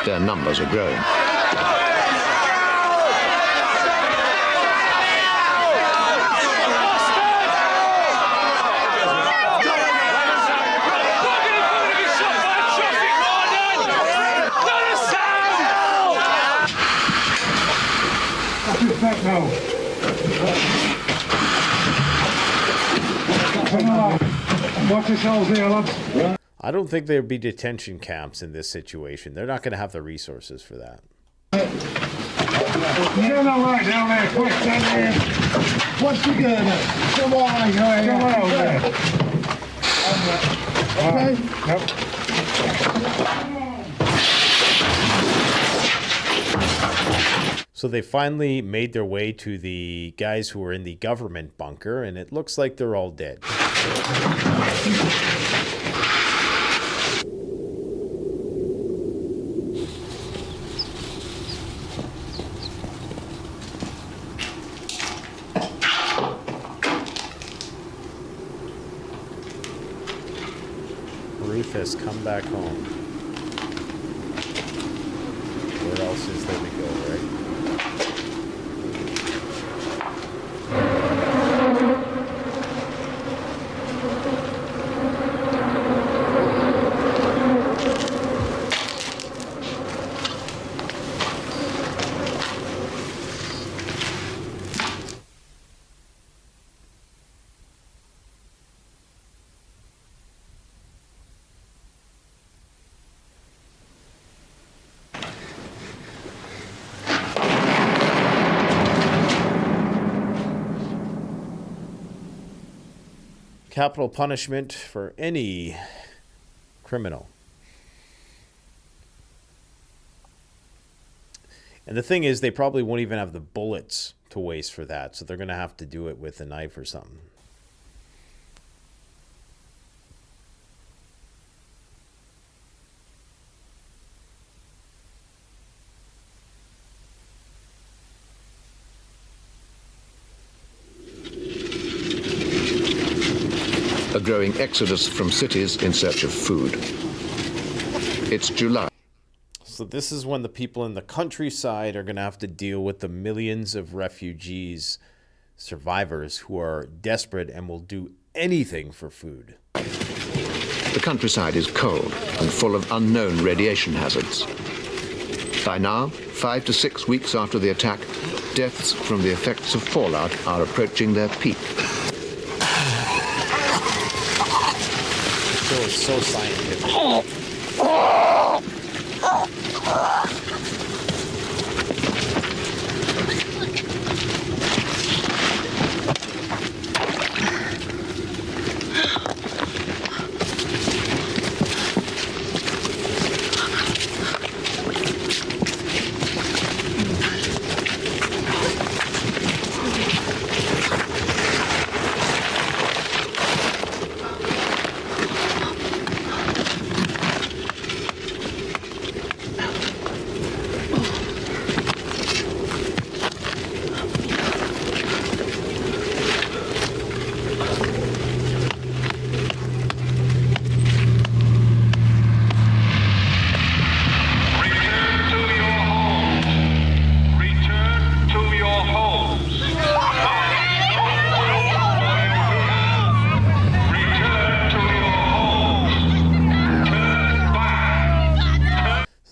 Their numbers are growing. Watch yourselves here, lads. I don't think there'd be detention camps in this situation. They're not going to have the resources for that. You're doing all right down there. Quick, down there. What's the good? Come on, come on there. Okay? So they finally made their way to the guys who were in the government bunker, and it looks like they're all dead. Ruth has come back home. Where else is there to go, right? Capital punishment for any criminal. And the thing is, they probably won't even have the bullets to waste for that, so they're going to have to do it with a knife or something. A growing exodus from cities in search of food. It's July. So this is when the people in the countryside are going to have to deal with the millions of refugees, survivors who are desperate and will do anything for food. The countryside is cold and full of unknown radiation hazards. By now, 5 to 6 weeks after the attack, deaths from the effects of fallout are approaching their peak. The show is so scientific.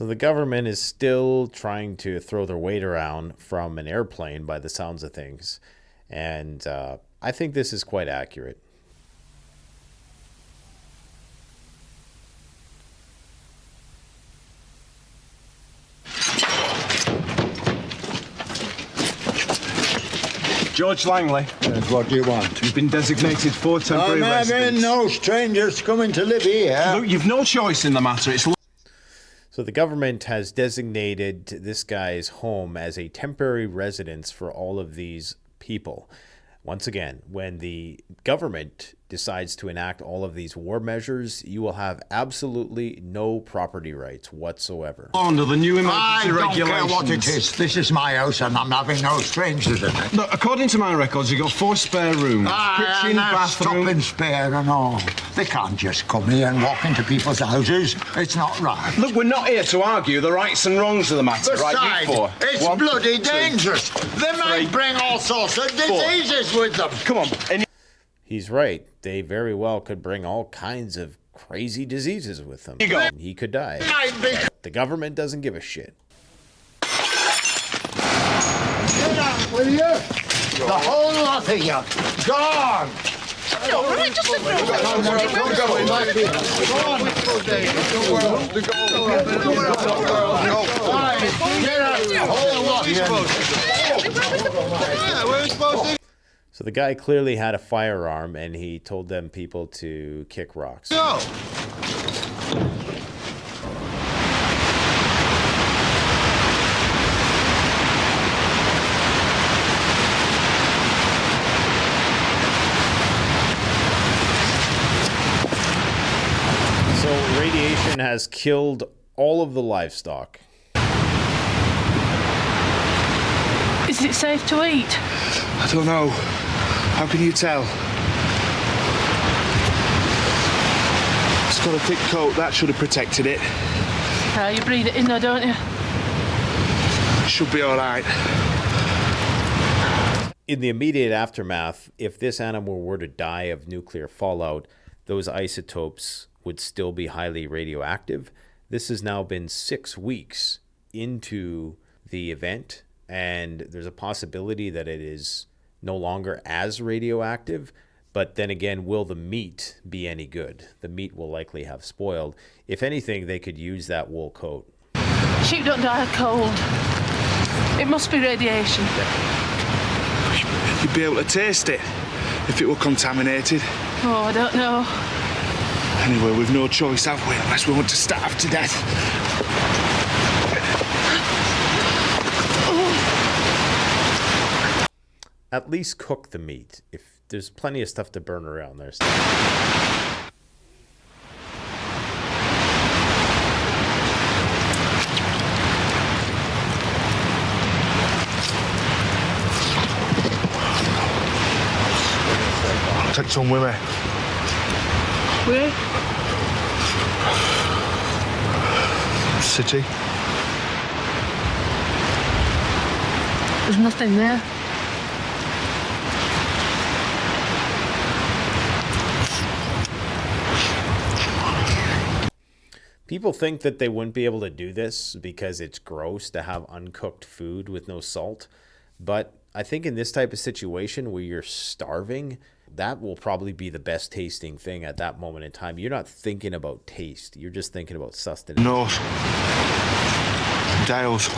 The government is still trying to throw their weight around from an airplane by the sounds of things. And I think this is quite accurate. Search Langley. Yes, what do you want? You've been designated for temporary I'm having residence. no strangers coming to live here. Look, you've no choice in the matter. It's... So the government has designated this guy's home as a temporary residence for all of these people. Once again, when the government decides to enact all of these war measures, you will have absolutely no property rights whatsoever. Under the new emergency regulations. I don't care what it is. This is my house and I'm having no strangers in it. Look, according to my records, you've got 4 spare rooms. Kitchen, bathroom. Stopping spare and all. They can't just come here and walk into people's houses. It's not right. Look, we're not here to argue the rights and wrongs of the matter, Besides, right? You 4. it's 1, bloody 2, dangerous. They might bring all sorts of diseases with them. Come on. He's right. They very well could bring all kinds of crazy diseases with them. And he could die. The government doesn't give a shit. Get out, will you? The whole lot of you. Gone. No, right, just a minute. Get out, the whole lot of you. So the guy clearly had a firearm, and he told them people to kick rocks. Go. So radiation has killed all of the livestock. Is it safe to eat? I don't know. How can you tell? It's got a thick coat. That should have protected it. You breathe it in though, don't you? Should be all right. In the immediate aftermath, if this animal were to die of nuclear fallout, those isotopes would still be highly radioactive. This has now been 6 weeks into the event, and there's a possibility that it is no longer as radioactive. But then again, will the meat be any good? The meat will likely have spoiled. If anything, they could use that wool coat. Sheep don't die of cold. It must be radiation. You'd be able to taste it if it were contaminated. Oh, I don't know. Anyway, we've no choice, have we? Unless we want to starve to death. At least cook the meat. If there's plenty of stuff to burn around there. I'll take some with me. Where? City. There's nothing there. People think that they wouldn't be able to do this because it's gross to have uncooked food with no salt. But I think in this type of situation where you're starving, that will probably be the best tasting thing at that moment in time. You're not thinking about taste. You're just thinking about sustenance. No. Dales.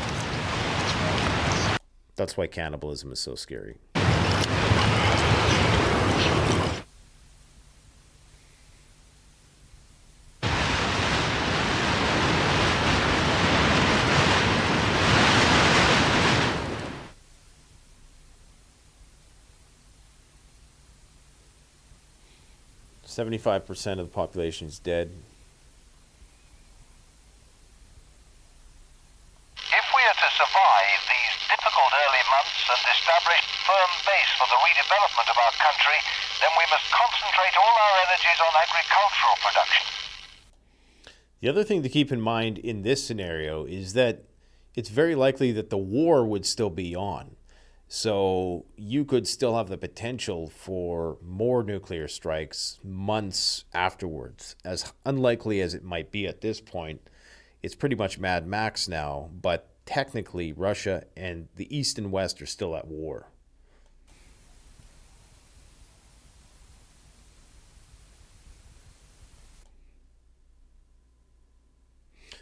That's why cannibalism is so scary. 75% of the population is dead. If we are to survive these difficult early months and establish a firm base for the redevelopment of our country, then we must concentrate all our energies on agricultural production. The other thing to keep in mind in this scenario is that it's very likely that the war would still be on. So you could still have the potential for more nuclear strikes months afterwards. As unlikely as it might be at this point, it's pretty much Mad Max now, but technically Russia and the East and West are still at war.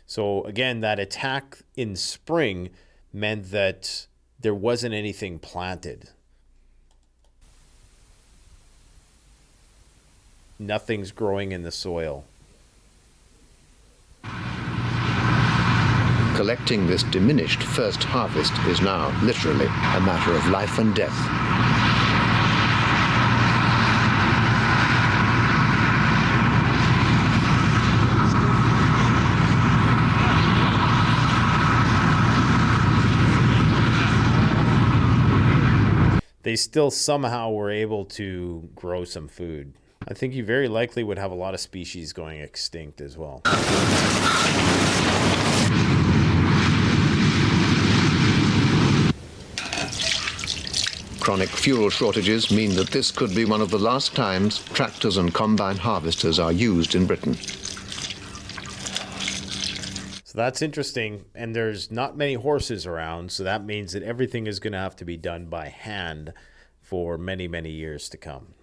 So again, that attack in spring meant that there wasn't anything planted. nothing's growing in the soil. Collecting this diminished first harvest is now literally a matter of life and death. They still somehow were able to grow some food. I think you very likely would have a lot of species going extinct as well. Chronic fuel shortages mean that this could be one of the last times tractors and combine harvesters are used in Britain. So that's interesting, and there's not many horses around, so that means that everything is going to have to be done by hand for many, many years to come.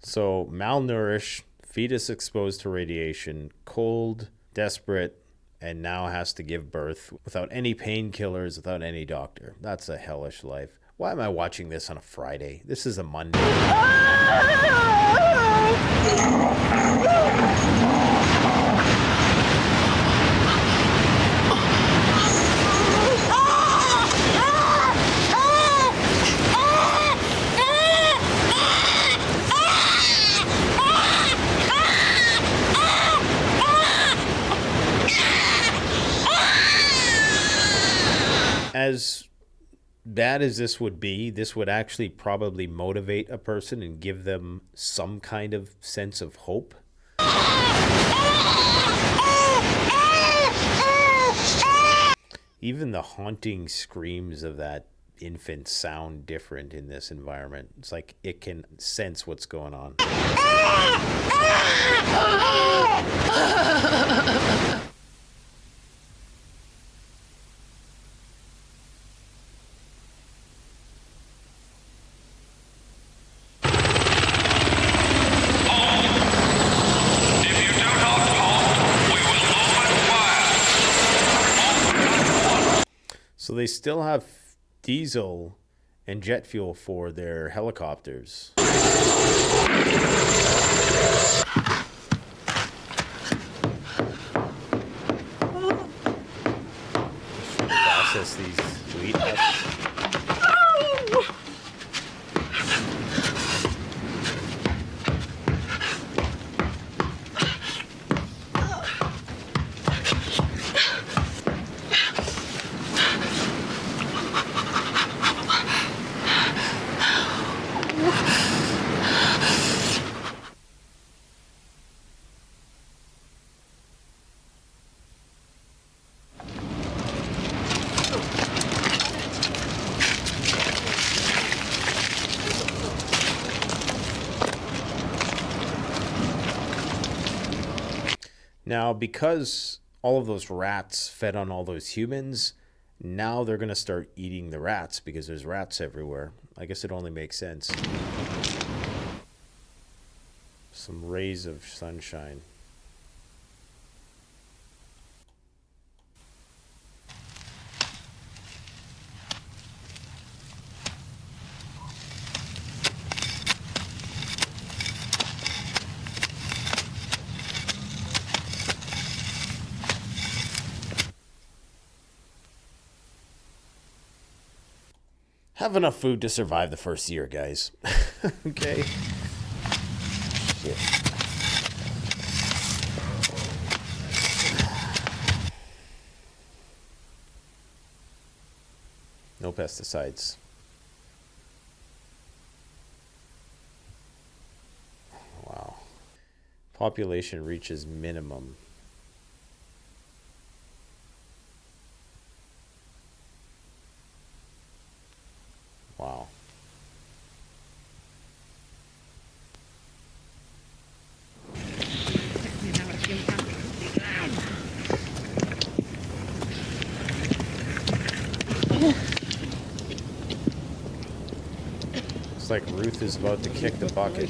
So, malnourished, fetus exposed to radiation, cold, desperate, and now has to give birth without any painkillers, without any doctor. That's a hellish life. Why am I watching this on a Friday? This is a Monday. As bad as this would be, this would actually probably motivate a person and give them some kind of sense of hope. Even the haunting screams of that infant sound different in this environment. It's like it can sense what's going on. So they still have diesel and jet fuel for their helicopters. Process these wheat husks. Now, because all of those rats fed on all those humans, now they're going to start eating the rats because there's rats everywhere. I guess it only makes sense. Some rays of sunshine. Have enough food to survive the first year, guys. Okay? Shit. No pesticides. Wow. Population reaches minimum. Wow. Looks like Ruth is about to kick the bucket.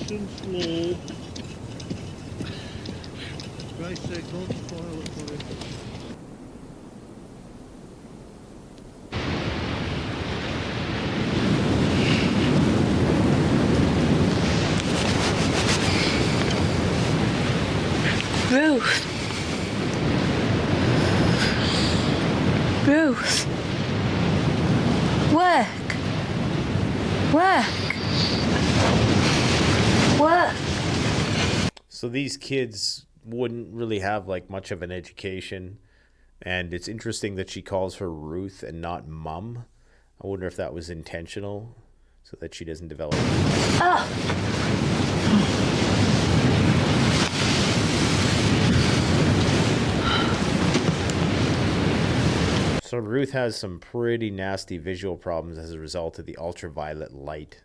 Ruth. Ruth. Work. So these kids wouldn't really have like much of an education, and it's interesting that she calls her Ruth and not Mum. I wonder if that was intentional so that she doesn't develop. So Ruth has some pretty nasty visual problems as a result of the ultraviolet light.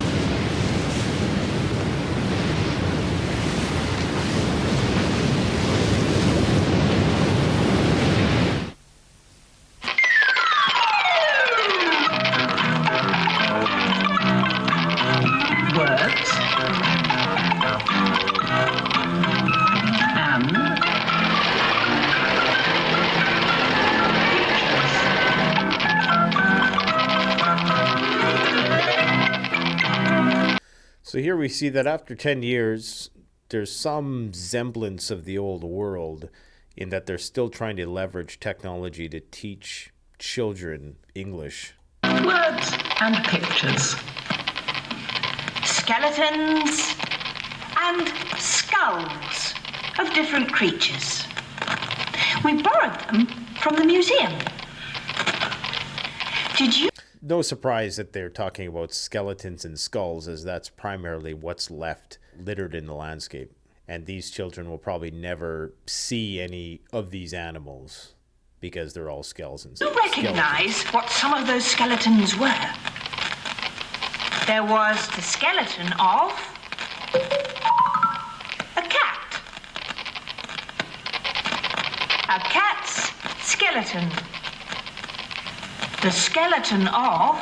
So here we see that after 10 years, there's some semblance of the old world in that they're still trying to leverage technology to teach children English. Words and pictures. Skeletons and skulls of different creatures. We borrowed them from the museum. Did you? No surprise that they're talking about skeletons and skulls, as that's primarily what's left littered in the landscape. And these children will probably never see any of these animals because they're all skeletons. Do you recognize what some of those skeletons were? There was the skeleton of a cat. A cat's skeleton. The skeleton of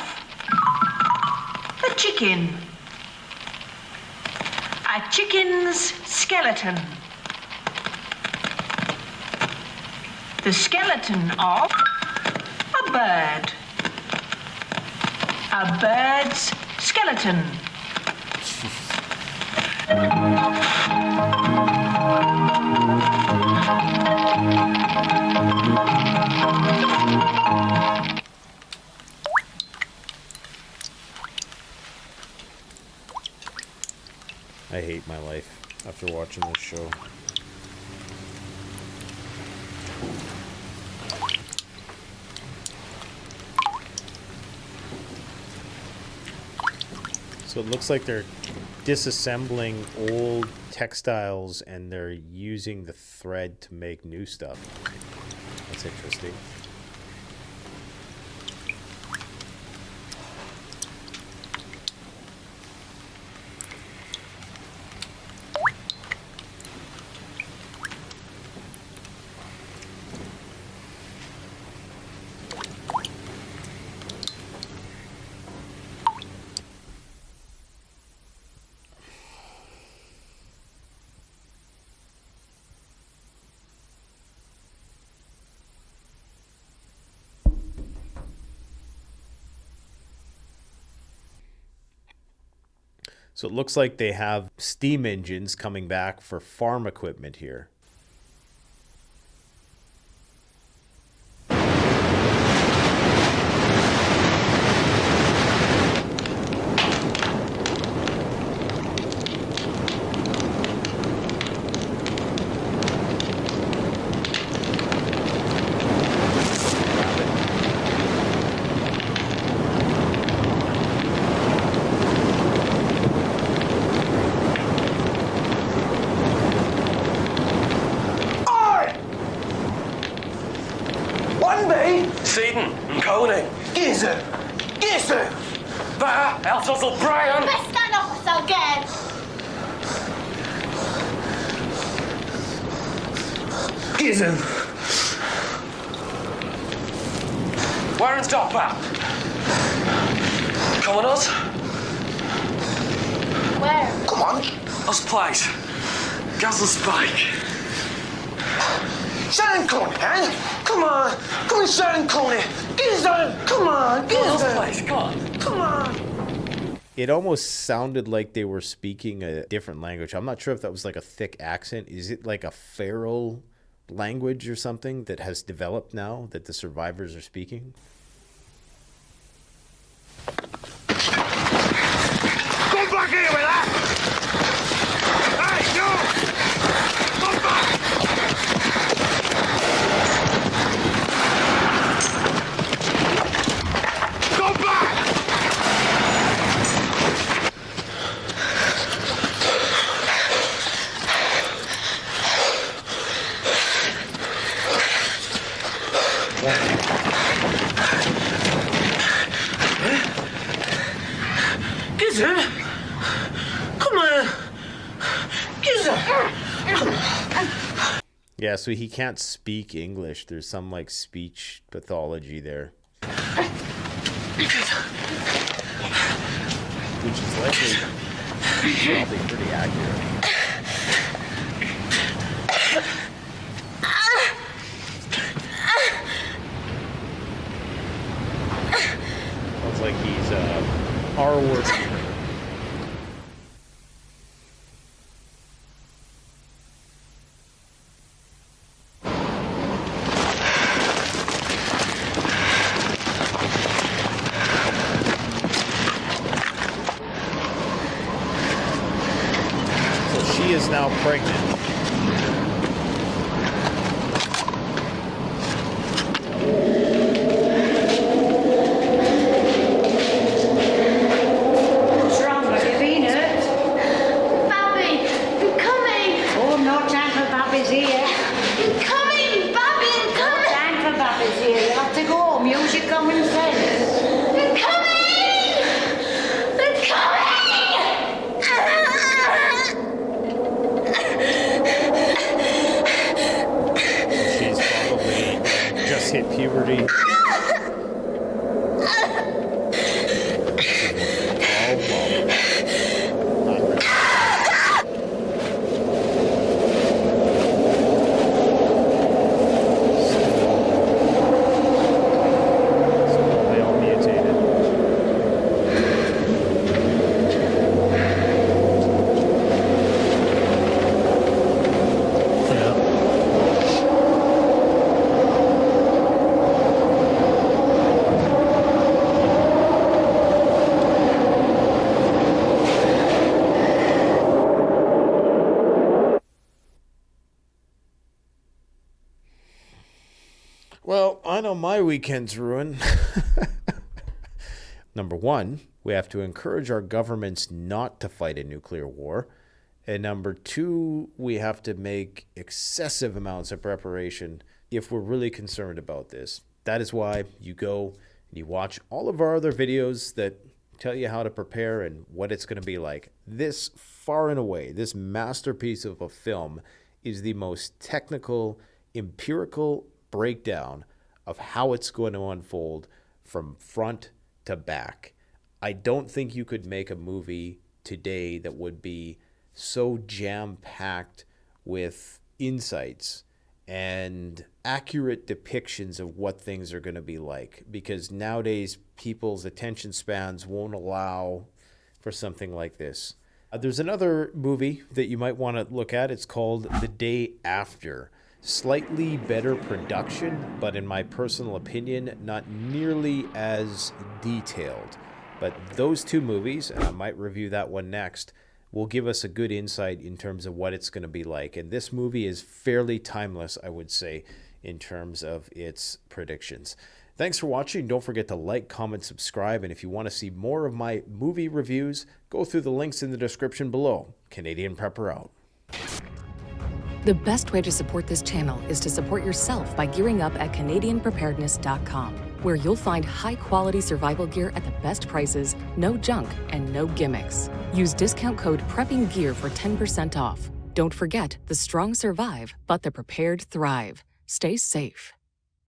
a chicken. A chicken's skeleton. The skeleton of a bird. A bird's skeleton. I hate my life after watching this show. So it looks like they're disassembling old textiles and they're using the thread to make new stuff. That's interesting. So it looks like they have steam engines coming back for farm equipment here. Brian! Best stand officer again! Gizem! Warren's got back. Come on, us. Where? Come on. Us place. Gas and Spike. Sharon Coney, eh? Come on. Come on, Sharon Coney. Get us on. Come on. Get us on. Place. Come on. Come on. It almost sounded like they were speaking a different language. I'm not sure if that was like a thick accent. Is it like a feral language or something that has developed now that the survivors are speaking? Come back here with that! Hey, you! Come back! Come back! Gizzard? Come on. Gizzard. Yeah, so he can't speak English. There's some like speech pathology there. Which is likely probably pretty accurate. Sounds like he's our worst. So she is now pregnant. Hit puberty. Well, I know my weekend's ruined. Number one, we have to encourage our governments not to fight a nuclear war. And number two, we have to make excessive amounts of preparation if we're really concerned about this. That is why you go and you watch all of our other videos that tell you how to prepare and what it's going to be like. This, far and away, this masterpiece of a film is the most technical, empirical breakdown of how it's going to unfold from front to back. I don't think you could make a movie today that would be so jam-packed with insights and accurate depictions of what things are going to be like, because nowadays people's attention spans won't allow for something like this. There's another movie that you might want to look at. It's called The Day After. Slightly better production, but in my personal opinion, not nearly as detailed. But those two movies, and I might review that one next, will give us a good insight in terms of what it's going to be like. And this movie is fairly timeless, I would say, in terms of its predictions. Thanks for watching. Don't forget to like, comment, subscribe. And if you want to see more of my movie reviews, go through the links in the description below. Canadian Prepper out. The best way to support this channel is to support yourself by gearing up at CanadianPreparedness.com, where you'll find high-quality survival gear at the best prices, no junk, and no gimmicks. Use discount code PREPPINGGEAR for 10% off. Don't forget, the strong survive, but the prepared thrive. Stay safe.